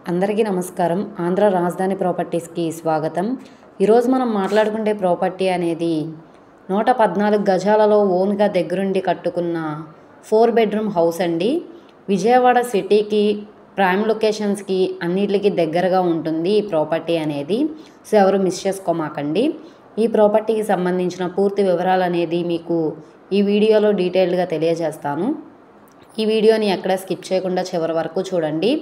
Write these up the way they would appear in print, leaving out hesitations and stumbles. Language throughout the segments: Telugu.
అందరికీ నమస్కారం. ఆంధ్ర రాజధాని ప్రాపర్టీస్కి స్వాగతం. ఈరోజు మనం మాట్లాడుకునే ప్రాపర్టీ అనేది 114 గజాలలో ఓన్గా దగ్గరుండి కట్టుకున్న 4 బెడ్రూమ్ హౌస్ అండి. విజయవాడ సిటీకి ప్రైమ్ లొకేషన్స్కి అన్నిటికి దగ్గరగా ఉంటుంది ఈ ప్రాపర్టీ అనేది. సో ఎవరు మిస్ చేసుకోమాకండి. ఈ ప్రాపర్టీకి సంబంధించిన పూర్తి వివరాలు అనేది మీకు ఈ వీడియోలో డీటెయిల్డ్గా తెలియజేస్తాను. ఈ వీడియోని ఎక్కడ స్కిప్ చేయకుండా చివరి వరకు చూడండి.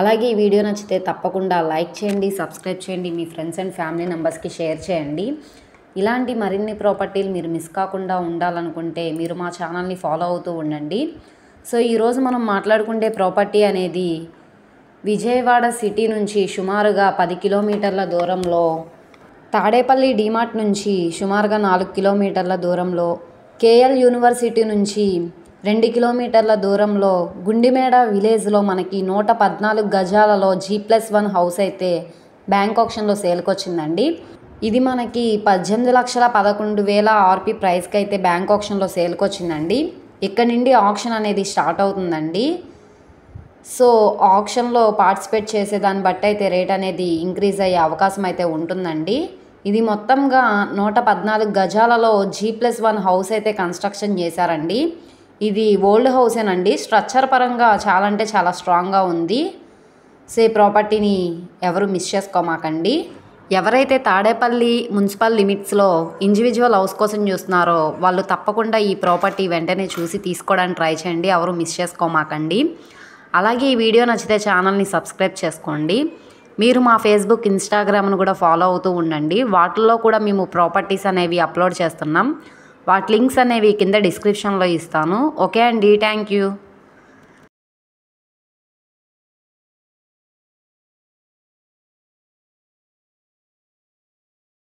అలాగే ఈ వీడియో నచ్చితే తప్పకుండా లైక్ చేయండి, సబ్స్క్రైబ్ చేయండి, మీ ఫ్రెండ్స్ అండ్ ఫ్యామిలీ మెంబర్స్కి షేర్ చేయండి. ఇలాంటి మరిన్ని ప్రాపర్టీలు మీరు మిస్ కాకుండా ఉండాలనుకుంటే మీరు మా ఛానల్ని ఫాలో అవుతూ ఉండండి. సో ఈరోజు మనం మాట్లాడుకునే ప్రాపర్టీ అనేది విజయవాడ సిటీ నుంచి సుమారుగా 10 కిలోమీటర్ల దూరంలో, తాడేపల్లి డిమార్ట్ నుంచి సుమారుగా 4 కిలోమీటర్ల దూరంలో, కేఎల్ యూనివర్సిటీ నుంచి 2 కిలోమీటర్ల దూరంలో, గుండిమేడ విలేజ్లో మనకి 114 గజాలలో G+1 హౌస్ అయితే బ్యాంక్ ఆప్షన్లో సేల్కి వచ్చిందండి. ఇది మనకి 18,11,000 ఆర్పీ ప్రైస్కి అయితే బ్యాంక్ ఆప్షన్లో సేల్కి వచ్చిందండి. ఇక్కడ నుండి ఆప్షన్ అనేది స్టార్ట్ అవుతుందండి. సో ఆప్షన్లో పార్టిసిపేట్ చేసే దాన్ని బట్టి అయితే రేట్ అనేది ఇంక్రీజ్ అయ్యే అవకాశం అయితే ఉంటుందండి. ఇది మొత్తంగా 114 గజాలలో G+1 హౌస్ అయితే కన్స్ట్రక్షన్ చేశారండి. ఇది ఓల్డ్ హౌసేనండి. స్ట్రక్చర్ పరంగా చాలా అంటే చాలా స్ట్రాంగ్గా ఉంది. సో ఈ ప్రాపర్టీని ఎవరు మిస్ చేసుకోమాకండి. ఎవరైతే తాడేపల్లి మున్సిపల్ లిమిట్స్లో ఇండివిజువల్ హౌస్ కోసం చూస్తున్నారో వాళ్ళు తప్పకుండా ఈ ప్రాపర్టీ వెంటనే చూసి తీసుకోవడానికి ట్రై చేయండి. ఎవరు మిస్ చేసుకోమాకండి. అలాగే ఈ వీడియో నచ్చితే ఛానల్ని సబ్స్క్రైబ్ చేసుకోండి. మీరు మా ఫేస్బుక్, ఇన్స్టాగ్రామ్ను కూడా ఫాలో అవుతూ ఉండండి. వాటిల్లో కూడా మేము ప్రాపర్టీస్ అనేవి అప్లోడ్ చేస్తున్నాం. వాటి లింక్స్ అనేవి కింద డిస్క్రిప్షన్లో ఇస్తాను. ఓకే అండి, థ్యాంక్ యూ.